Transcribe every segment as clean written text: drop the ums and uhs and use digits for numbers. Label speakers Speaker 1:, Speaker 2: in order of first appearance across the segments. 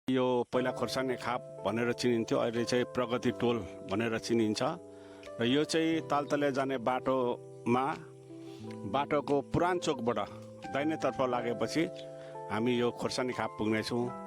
Speaker 1: यो पहिला खोर्सानी खाप भनेर चिनिन्थ्यो, अहिले चाहिँ प्रगति टोल भनेर चिनिन्छ। र यो चाहिँ तालतले जाने बाटोको पुरान चोकबाट दाहिनेतर्फ लागेपछि हामी यो खोर्सानी खाप पुग्नेछौँ।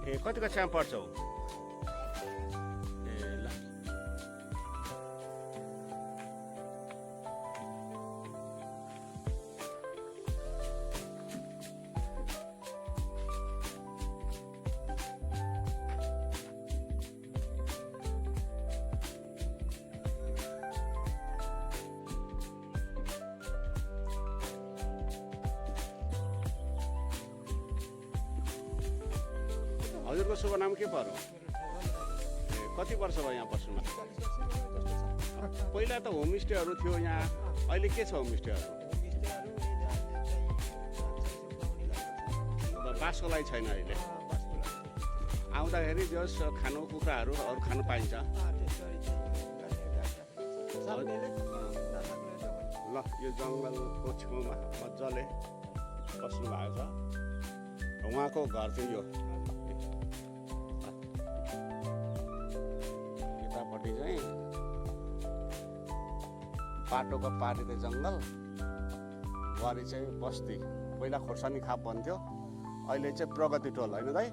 Speaker 1: ए कति कक्षामा पढ्छौ? ए ल हजुरको शुभ नाम के पर्यो? कति वर्ष भयो यहाँ बस्नुमा? पहिला त होमस्टेहरू थियो यहाँ, अहिले के छ होमस्टेहरू? बाँसको लागि छैन अहिले। आउँदाखेरि जस खानु कुखुराहरू अरू खानु पाइन्छ। ल यो जङ्गलको छेउमा मजाले बस्नु भएको छ। उहाँको घर चाहिँ यो यतापट्टि चाहिँ बाटोको पारिको जङ्गल, वारी चाहिँ बस्ती। पहिला खोर्सानी खाप भन्थ्यो, अहिले चाहिँ प्रगति टोल होइन दाइ?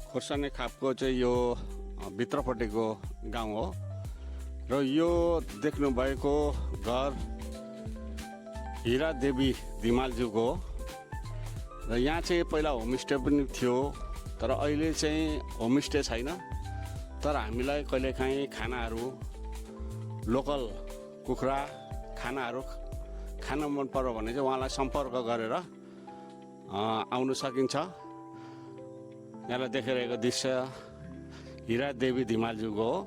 Speaker 1: खोर्सानी खापको चाहिँ यो भित्रपट्टिको गाउँ हो र यो देख्नुभएको घर हिरादेवी धिमालज्यूको हो। र यहाँ चाहिँ पहिला होमस्टे पनि थियो, तर अहिले चाहिँ होमस्टे छैन। तर हामीलाई कहिलेकाहीँ खानाहरू, लोकल कुखुरा खानाहरू खान मन पर्यो भने चाहिँ उहाँलाई सम्पर्क गरेर आउन सकिन्छ। यहाँलाई देखिरहेको दृश्य हिरा देवी धिमालज्यूको हो।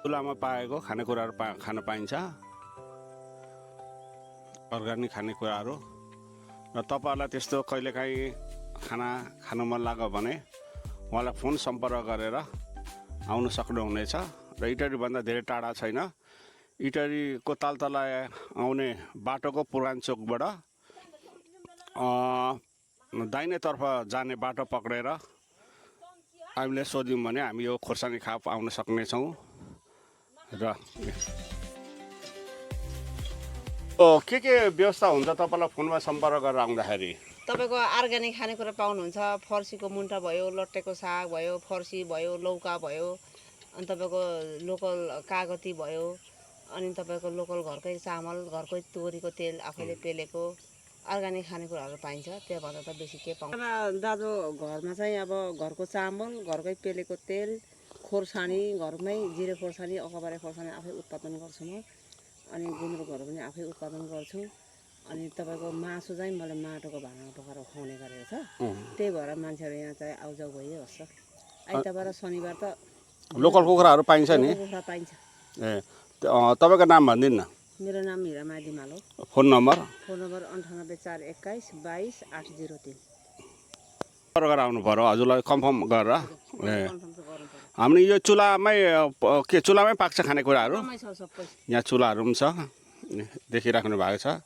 Speaker 1: चुलामा पाएको खानेकुराहरू खान पाइन्छ, अर्ग्यानिक खानेकुराहरू। र तपाईँहरूलाई त्यस्तो कहिलेकाहीँ खाना खानु मन लाग्यो भने उहाँलाई फोन सम्पर्क गरेर आउन सक्नुहुनेछ। र इटरीभन्दा धेरै टाढा छैन। इटरीको तालतला आउने बाटोको पूर्वाञ्चोकबाट दाहिनेतर्फ जाने बाटो पक्रेर हामीले सोध्यौँ भने हामी यो खोर्सानी खाप आउन सक्नेछौँ। र के व्यवस्था हुन्छ तपाईँलाई फोनमा सम्पर्क गरेर आउँदाखेरि?
Speaker 2: तपाईँको अर्ग्यानिक खानेकुरा पाउनुहुन्छ। फर्सीको मुन्टा भयो, लट्टेको साग भयो, फर्सी भयो, लौका भयो, अनि तपाईँको लोकल कागती भयो, अनि तपाईँको लोकल घरकै चामल, घरकै तोरीको तेल आफैले पेलेको अर्ग्यानिक खानेकुराहरू पाइन्छ। त्योभन्दा त बेसी के पाउँछ? दाजु घरमा चाहिँ अब घरको चामल, घरकै पेलेको तेल, खोर्सानी घरमै जिरे खोर्सानी, अकबारे खोर्सानी आफै उत्पादन गर्छु म। अनि गुन्द्रुकहरू पनि आफै उत्पादन गर्छु। अनि तपाईँको मासु चाहिँ मैले माटोको भाँडामा पकाएर खुवाउने गरेको छ। त्यही भएर मान्छेहरू यहाँ चाहिँ आउजाउ भइबस्छ। आइतबार शनिबार त
Speaker 1: लोकल कुखुराहरू पाइन्छ नि?
Speaker 2: कुखुरा पाइन्छ।
Speaker 1: ए तपाईँको नाम भनिदिनु न।
Speaker 2: मेरो नाम हिरामाया दिमाल हो।
Speaker 1: Phone number?
Speaker 2: Phone number 9841222803।
Speaker 1: गरेर आउनु पर्यो हजुरलाई कन्फर्म गरेर। ए हामी यो चुलामै चुलामै पाक्छ खानेकुराहरू? यहाँ चुलाहरू पनि छ, देखिराख्नु भएको छ।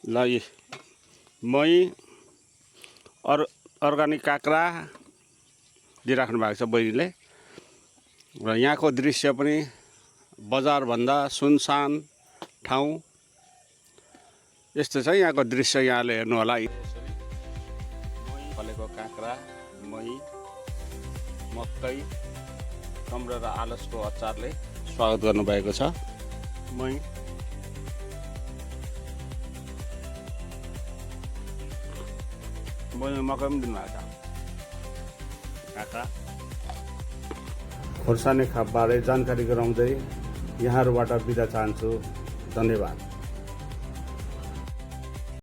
Speaker 1: ल मही अर्ग्यानिक काँक्रा दिइराख्नु भएको छ बहिनीले। र यहाँको दृश्य पनि बजारभन्दा सुनसान ठाउँ यस्तो छ। यहाँको दृश्य यहाँले हेर्नु होला। फलेको काँक्रा, मही, मकै, कम्रो र आलसको अचारले स्वागत गर्नुभएको छ। मही मकै पनि दिनुभएको छ। काँक्रा खोर्सानी खापबारे जानकारी गराउँदै यहाँहरूबाट बिदा चाहन्छु। धन्यवाद।